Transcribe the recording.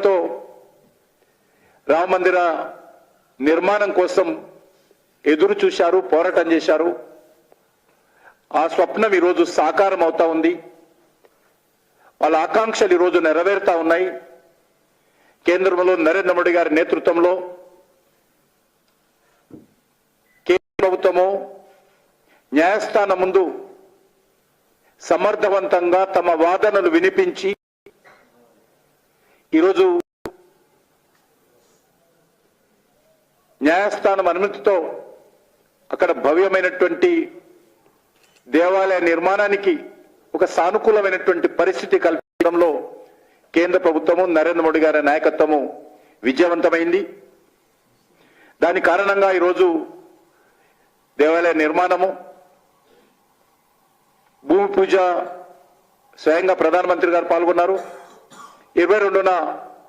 తో రామ మందిర నిర్మాణం కోసం ఎదురు చూశారు, పోరాటం చేశారు. ఆ స్వప్నం ఈరోజు సాకారం అవుతా ఉంది. వాళ్ళ ఆకాంక్షలు ఈరోజు నెరవేరుతా ఉన్నాయి. కేంద్రంలో నరేంద్ర మోడీ గారి నేతృత్వంలో కేంద్ర ప్రభుత్వము న్యాయస్థానం ముందు సమర్థవంతంగా తమ వాదనలు వినిపించి ఈరోజు న్యాయస్థానం అనుమతితో అక్కడ భవ్యమైనటువంటి దేవాలయ నిర్మాణానికి ఒక సానుకూలమైనటువంటి పరిస్థితి కల్పించడంలో కేంద్ర ప్రభుత్వము నరేంద్ర మోడీ గారి నాయకత్వము విజయవంతమైంది. దాని కారణంగా ఈరోజు దేవాలయ నిర్మాణము, భూమి పూజ స్వయంగా ప్రధానమంత్రి గారు పాల్గొన్నారు. 22న